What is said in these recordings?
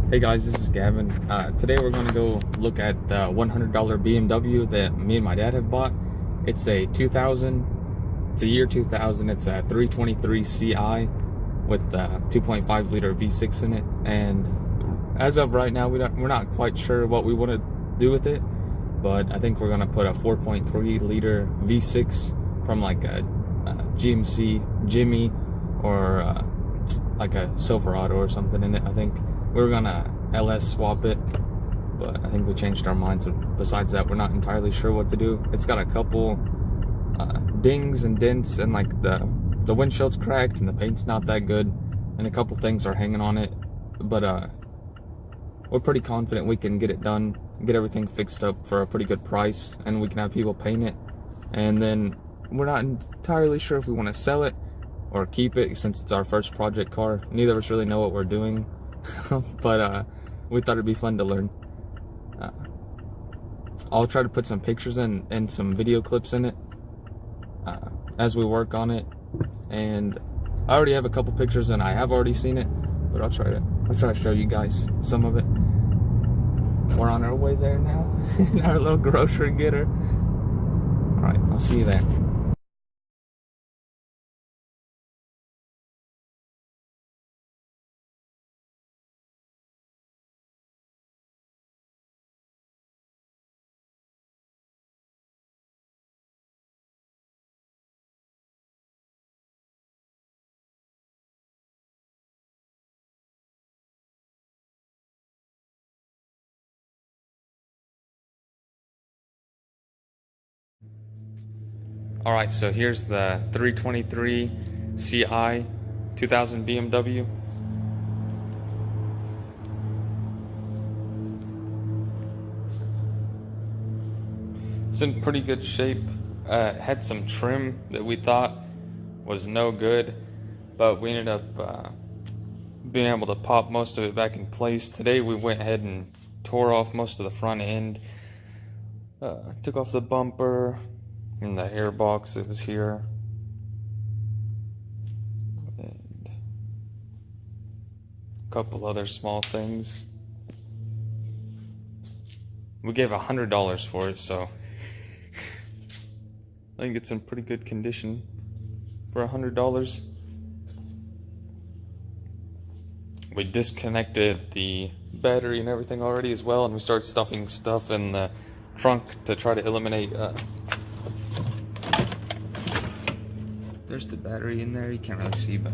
Hey guys, this is Gavin. Today we're going to go look at the $100 BMW that me and my dad have bought. It's a 2000, it's a year 2000, it's a 323 Ci with a 2.5 liter V6 in it. And as of right now, we're not quite sure what we want to do with it, but I think we're going to put a 4.3 liter V6 from like a GMC Jimmy or like a Silverado or something in it. I think we were gonna LS swap it, but I think we changed our minds. And besides that, we're not entirely sure what to do. It's got a couple dings and dents, and like the windshield's cracked and the paint's not that good, and a couple things are hanging on it. But we're pretty confident we can get it done, get everything fixed up for a pretty good price, and we can have people paint it. And then we're not entirely sure if we want to sell it or keep it, since it's our first project car. Neither of us really know what we're doing. But we thought it'd be fun to learn. I'll try to put some pictures and some video clips in it as we work on it. And I already have a couple pictures and I have already seen it, but I'll try to show you guys some of it. We're on our way there now in our little grocery getter. All right, I'll see you there. All right, so here's the 323 Ci 2000 BMW. It's in pretty good shape. Had some trim that we thought was no good, but we ended up being able to pop most of it back in place. Today we went ahead and tore off most of the front end, took off the bumper and the airbox that was here, and a couple other small things. We gave $100 for it, so I think it's in pretty good condition for $100. We disconnected the battery and everything already as well, and we started stuffing stuff in the trunk to try to eliminate there's the battery in there. You can't really see, but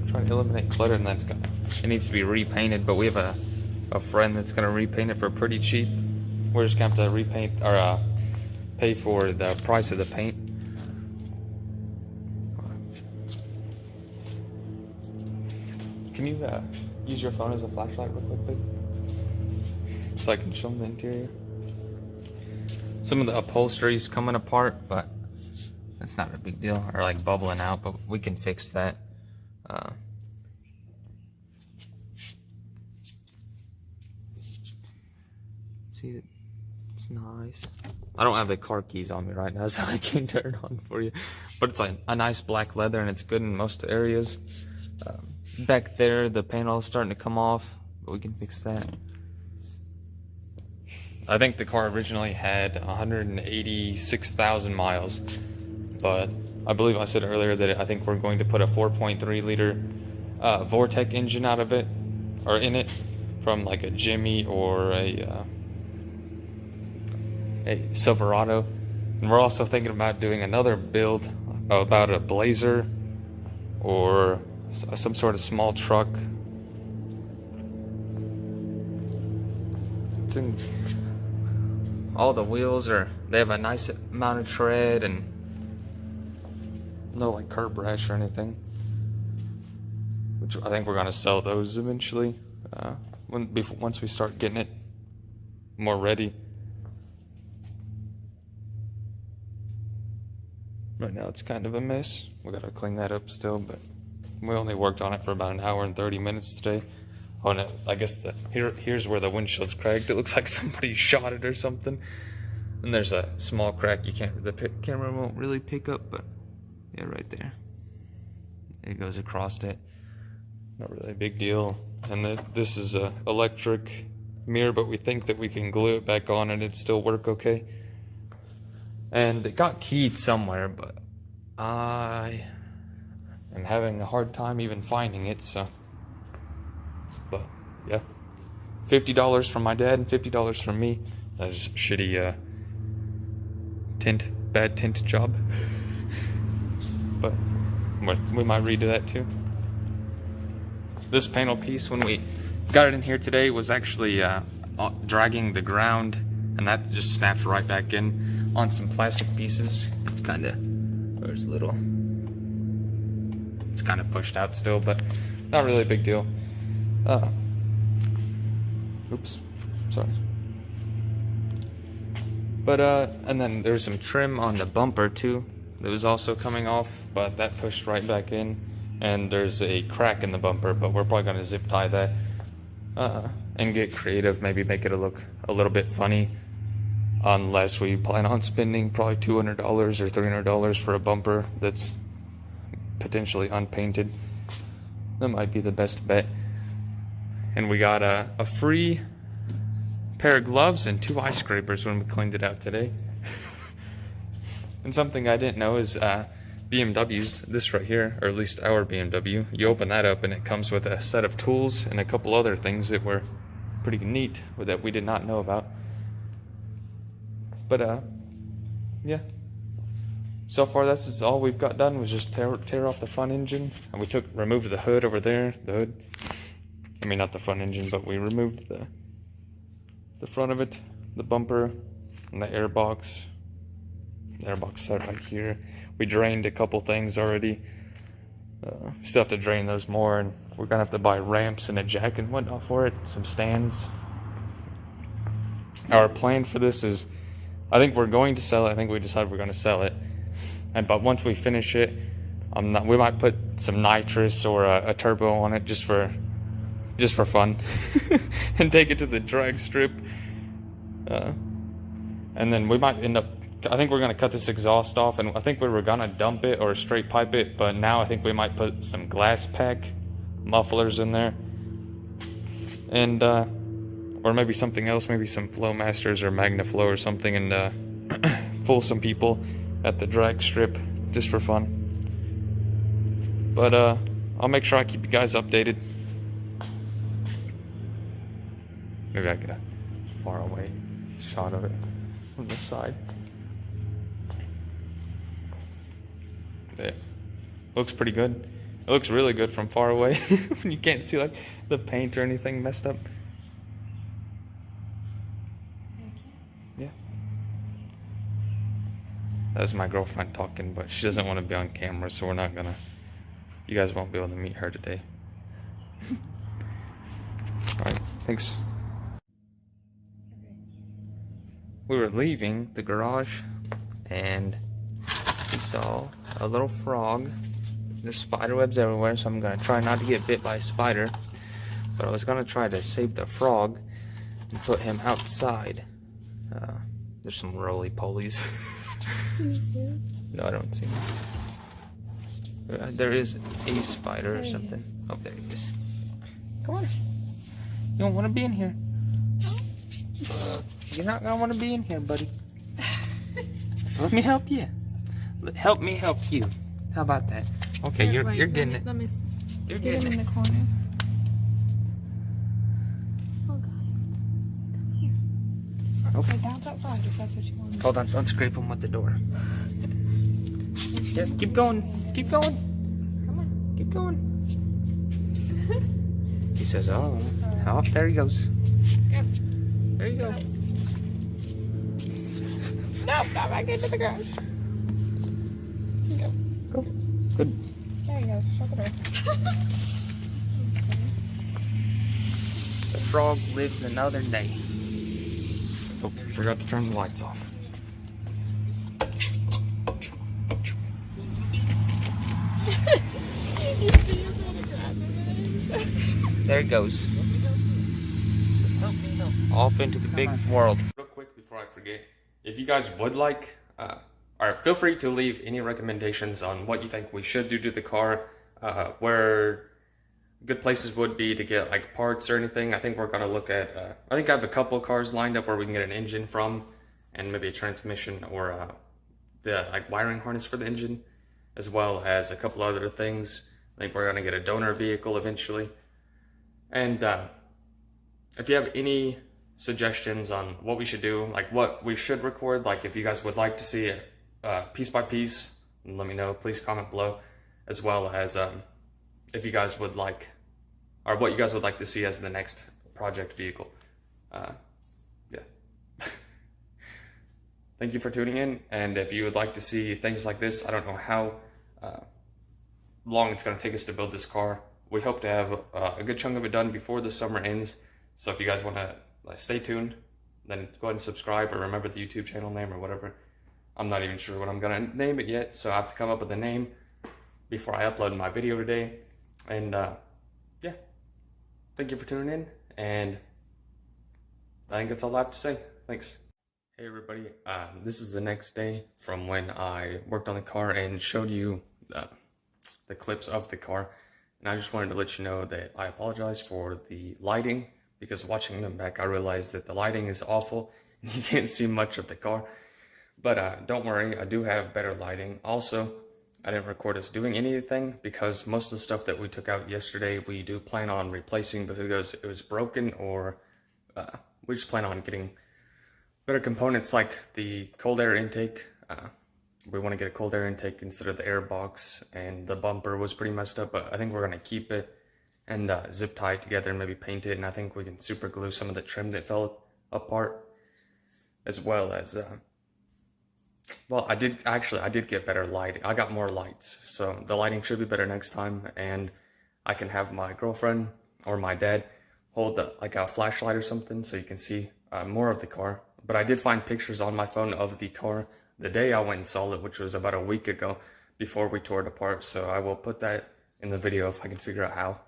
trying to eliminate clutter, and it needs to be repainted, but we have a friend that's gonna repaint it for pretty cheap. We're just gonna have to repaint or pay for the price of the paint. Can you use your phone as a flashlight real quick, babe? So I can show them the interior. Some of the upholstery's coming apart, but that's not a big deal, or like bubbling out, but we can fix that. See, it's nice. I don't have the car keys on me right now, so I can't turn it on for you. But it's like a nice black leather, and it's good in most areas. Back there, the panel is starting to come off, but we can fix that. I think the car originally had 186,000 miles, but I believe I said earlier that I think we're going to put a 4.3 liter Vortec engine out of it, or in it, from like a Jimmy or a Silverado. And we're also thinking about doing another build about a Blazer or some sort of small truck. It's in, all the wheels they have a nice amount of tread and no like curb rash or anything, which I think we're gonna sell those eventually once we start getting it more ready. Right now it's kind of a mess. We gotta clean that up still, but we only worked on it for about an hour and 30 minutes today. Oh no, I guess here's where the windshield's cracked. It looks like somebody shot it or something. And there's a small crack the camera won't really pick up, but yeah, right there. It goes across it. Not really a big deal. And this is a electric mirror, but we think that we can glue it back on and it'd still work okay. And it got keyed somewhere, but I am having a hard time even finding it, so. But yeah, $50 from my dad and $50 from me. That is a shitty bad tint job. But we might redo that too. This panel piece, when we got it in here today, was actually dragging the ground, and that just snapped right back in on some plastic pieces. It's kind of, there's a little, it's kind of pushed out still, but not really a big deal. Oops, sorry. But and then there's some trim on the bumper too that was also coming off, but that pushed right back in. And there's a crack in the bumper, but we're probably gonna zip tie that and get creative, maybe make it look a little bit funny, unless we plan on spending probably $200 or $300 for a bumper that's potentially unpainted. That might be the best bet. And we got a free pair of gloves and 2 ice scrapers when we cleaned it out today. And something I didn't know is BMWs, this right here, or at least our BMW, you open that up and it comes with a set of tools and a couple other things that were pretty neat that we did not know about. But yeah, so far that's all we've got done was just tear off the front engine, and we removed the hood over there. The hood, I mean not the front engine, but we removed the front of it, the bumper, and the airbox. The airbox side right here. We drained a couple things already. Still have to drain those more, and we're gonna have to buy ramps and a jack and whatnot for it, some stands. Our plan for this is, I think we're going to sell it. I think we decided we're going to sell it, but once we finish it, we might put some nitrous or a turbo on it just for fun, and take it to the drag strip, and then we might end up. I think we're going to cut this exhaust off, and I think we were going to dump it or straight pipe it, but now I think we might put some glass pack mufflers in there, and or maybe something else, maybe some Flowmasters or MagnaFlow or something, and fool some people at the drag strip just for fun. But I'll make sure I keep you guys updated. Maybe I get a far away shot of it from this side. Yeah, looks pretty good. It looks really good from far away. You can't see like the paint or anything messed up. Yeah. That was my girlfriend talking, but she doesn't want to be on camera, so we're not gonna. You guys won't be able to meet her today. Alright, thanks. We were leaving the garage and we saw a little frog. There's spider webs everywhere, so I'm gonna try not to get bit by a spider. But I was gonna try to save the frog and put him outside. There's some roly-polies. No, I don't see him. There is a spider or something. Oh, there he is. Come on. You don't want to be in here. You're not gonna want to be in here, buddy. Let me help you. Help me help you. How about that? Okay, Here, you're getting it. Let me You're get getting him it. in the corner. Oh God, come here. Oh. Okay, bounce outside if that's what you want. Hold on, don't scrape him with the door. Yeah, keep going. Keep going. Come on. Keep going. He says, oh, there he goes. Yep. There you go. Nope, not back into the garage. Go. Go. Good. There you go. Shut the door. The frog lives another day. Oh, forgot to turn the lights off. There it goes. Off into the big world. Real quick before I forget, if you guys would like, or feel free to leave any recommendations on what you think we should do to the car, where good places would be to get like parts or anything. I think we're gonna look at. I think I have a couple of cars lined up where we can get an engine from, and maybe a transmission or the like wiring harness for the engine, as well as a couple other things. I think we're gonna get a donor vehicle eventually. And if you have any suggestions on what we should do, like what we should record, like if you guys would like to see it piece by piece, let me know. Please comment below, as well as if you guys would like, or what you guys would like to see as the next project vehicle. Yeah. Thank you for tuning in, and if you would like to see things like this, I don't know how long it's going to take us to build this car. We hope to have a good chunk of it done before the summer ends. So if you guys want to stay tuned, then go ahead and subscribe, or remember the YouTube channel name or whatever. I'm not even sure what I'm going to name it yet, so I have to come up with a name before I upload my video today. And yeah, thank you for tuning in, and I think that's all I have to say. Thanks. Hey everybody, this is the next day from when I worked on the car and showed you the clips of the car. And I just wanted to let you know that I apologize for the lighting, because watching them back I realized that the lighting is awful and you can't see much of the car. But don't worry, I do have better lighting. Also, I didn't record us doing anything because most of the stuff that we took out yesterday we do plan on replacing because it was broken, or we just plan on getting better components like the cold air intake. We want to get a cold air intake instead of the air box, and the bumper was pretty messed up, but I think we're going to keep it and zip tie it together and maybe paint it, and I think we can super glue some of the trim that fell apart, as well as well, I did get better lighting. I got more lights, so the lighting should be better next time, and I can have my girlfriend or my dad hold like a flashlight or something so you can see more of the car. But I did find pictures on my phone of the car the day I went and saw it, which was about a week ago before we tore it apart. So I will put that in the video if I can figure out how.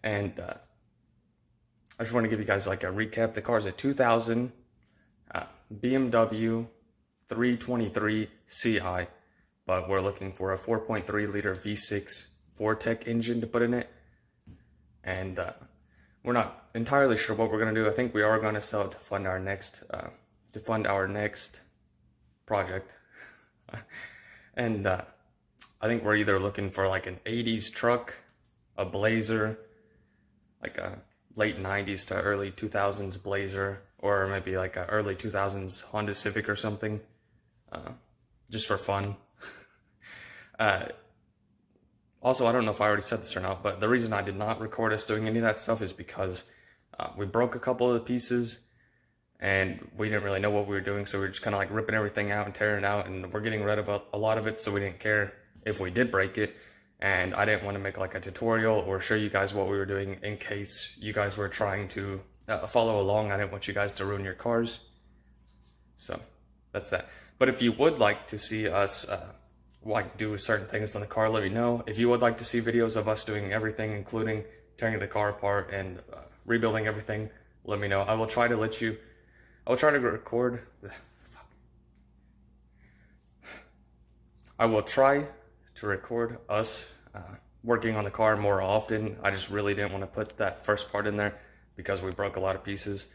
And I just want to give you guys like a recap. The car is a 2000 BMW 323 Ci, but we're looking for a 4.3 liter V6 Vortec engine to put in it. And we're not entirely sure what we're going to do. I think we are going to sell it to fund our next project. And I think we're either looking for like an 80s truck, a Blazer, like a late 90s to early 2000s Blazer, or maybe like a early 2000s Honda Civic or something, just for fun. Also, I don't know if I already said this or not, but the reason I did not record us doing any of that stuff is because we broke a couple of the pieces and we didn't really know what we were doing, so we were just kind of like ripping everything out and tearing it out, and we're getting rid of a lot of it, so we didn't care if we did break it. And I didn't want to make like a tutorial or show you guys what we were doing in case you guys were trying to follow along. I didn't want you guys to ruin your cars. So that's that. But if you would like to see us like do certain things on the car, let me know. If you would like to see videos of us doing everything, including tearing the car apart and rebuilding everything, let me know. I will try to record. I will try to record us working on the car more often. I just really didn't want to put that first part in there because we broke a lot of pieces,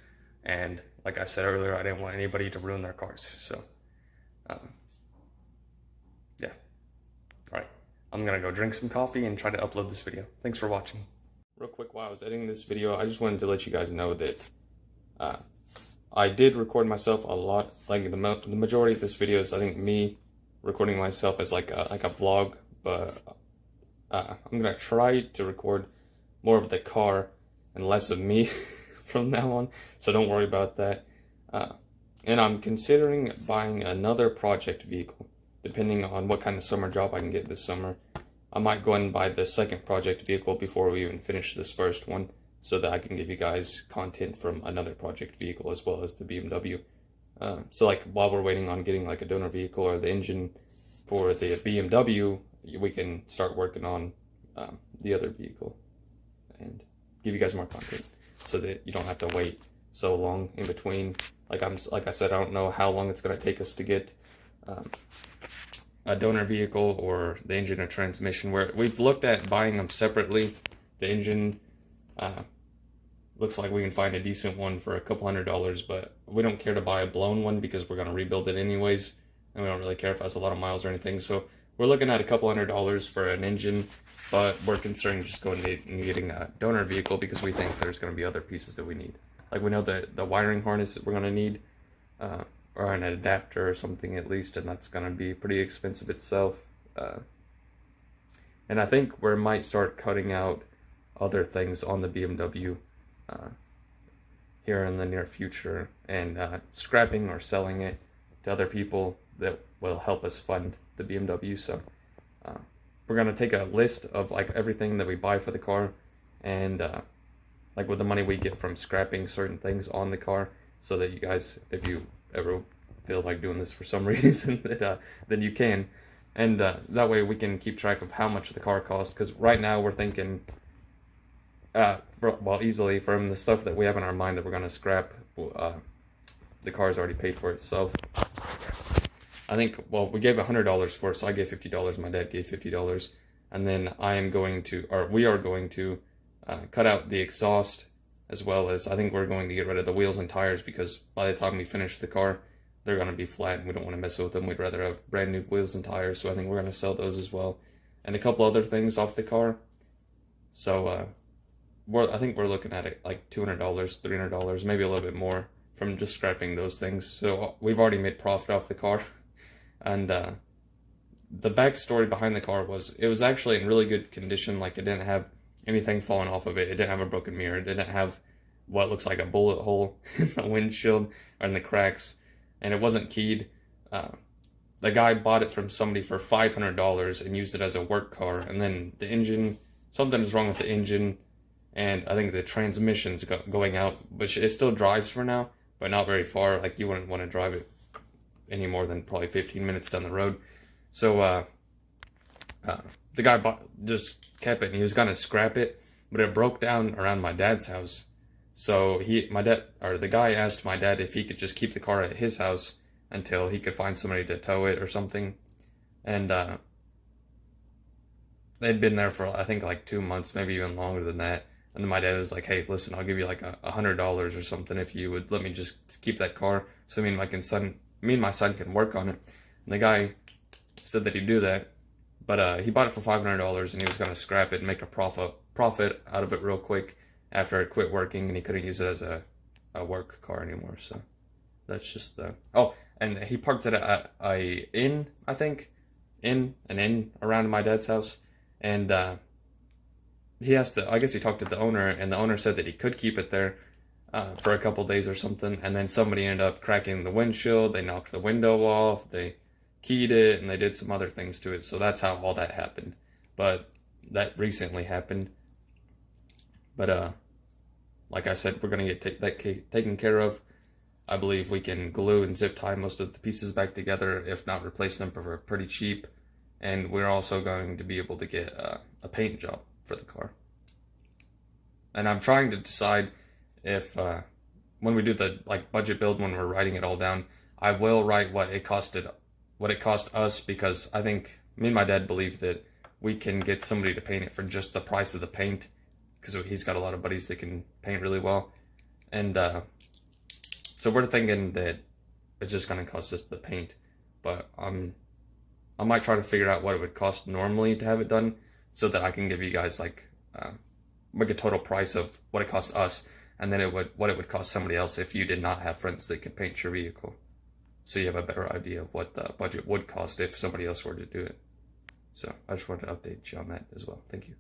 and like I said earlier, I didn't want anybody to ruin their cars. So yeah, all right, I'm gonna go drink some coffee and try to upload this video. Thanks for watching. Real quick, while I was editing this video, I just wanted to let you guys know that I did record myself a lot. Like the majority of this video is, I think, me recording myself as like a vlog, but I'm gonna try to record more of the car and less of me from now on, so don't worry about that. And I'm considering buying another project vehicle, depending on what kind of summer job I can get this summer. I might go and buy the second project vehicle before we even finish this first one, so that I can give you guys content from another project vehicle as well as the BMW. So like while we're waiting on getting like a donor vehicle or the engine for the BMW, we can start working on the other vehicle and give you guys more content so that you don't have to wait so long in between. Like I said, I don't know how long it's going to take us to get a donor vehicle or the engine or transmission. We've looked at buying them separately, The engine looks like we can find a decent one for a couple $100, but we don't care to buy a blown one because we're going to rebuild it anyways, and we don't really care if it has a lot of miles or anything. So we're looking at a couple $100 for an engine, but we're considering just going and getting a donor vehicle because we think there's going to be other pieces that we need. Like we know that the wiring harness that we're going to need, or an adapter or something at least, and that's going to be pretty expensive itself. And I think we might start cutting out other things on the BMW here in the near future, and scrapping or selling it to other people that will help us fund the BMW. So we're going to take a list of like everything that we buy for the car, and like with the money we get from scrapping certain things on the car, so that you guys, if you ever feel like doing this for some reason, that then you can, and that way we can keep track of how much the car costs. Because right now we're thinking, easily from the stuff that we have in our mind that we're going to scrap, the car's already paid for itself. I think, well, we gave $100 for it, so I gave $50, my dad gave $50, and then we are going to cut out the exhaust, as well as I think we're going to get rid of the wheels and tires, because by the time we finish the car, they're going to be flat and we don't want to mess with them. We'd rather have brand new wheels and tires, so I think we're going to sell those as well, and a couple other things off the car. So I think we're looking at it like $200, $300, maybe a little bit more from just scrapping those things. So we've already made profit off the car. And the backstory behind the car was, it was actually in really good condition. Like, it didn't have anything falling off of it. It didn't have a broken mirror. It didn't have what looks like a bullet hole in the windshield or in the cracks. And it wasn't keyed. The guy bought it from somebody for $500 and used it as a work car. And then the engine, something is wrong with the engine. And I think the transmission's going out, which it still drives for now, but not very far. Like, you wouldn't want to drive it any more than probably 15 minutes down the road. So the guy just kept it, and he was gonna scrap it, but it broke down around my dad's house. So the guy asked my dad if he could just keep the car at his house until he could find somebody to tow it or something. And they'd been there for, I think, like 2 months, maybe even longer than that. And then my dad was like, "Hey, listen, I'll give you like $100 or something if you would let me just keep that car, so me and my son can work on it." And the guy said that he'd do that, but he bought it for $500, and he was going to scrap it and make a profit out of it real quick after it quit working, and he couldn't use it as a work car anymore. So that's just and he parked it at a inn, I think, an inn around my dad's house, and I guess he talked to the owner, and the owner said that he could keep it there for a couple days or something, and then somebody ended up cracking the windshield. They knocked the window off, they keyed it, and they did some other things to it. So that's how all that happened. But that recently happened. But like I said, we're gonna get that taken care of. I believe we can glue and zip tie most of the pieces back together, if not replace them for pretty cheap. And we're also going to be able to get a paint job for the car. And I'm trying to decide if when we do the budget build, when we're writing it all down, I will write what it cost us, because I think me and my dad believe that we can get somebody to paint it for just the price of the paint, because he's got a lot of buddies that can paint really well. And so we're thinking that it's just going to cost us the paint, but I might try to figure out what it would cost normally to have it done, so that I can give you guys like a total price of what it costs us, and then what it would cost somebody else if you did not have friends that could paint your vehicle. So you have a better idea of what the budget would cost if somebody else were to do it. So I just wanted to update you on that as well. Thank you.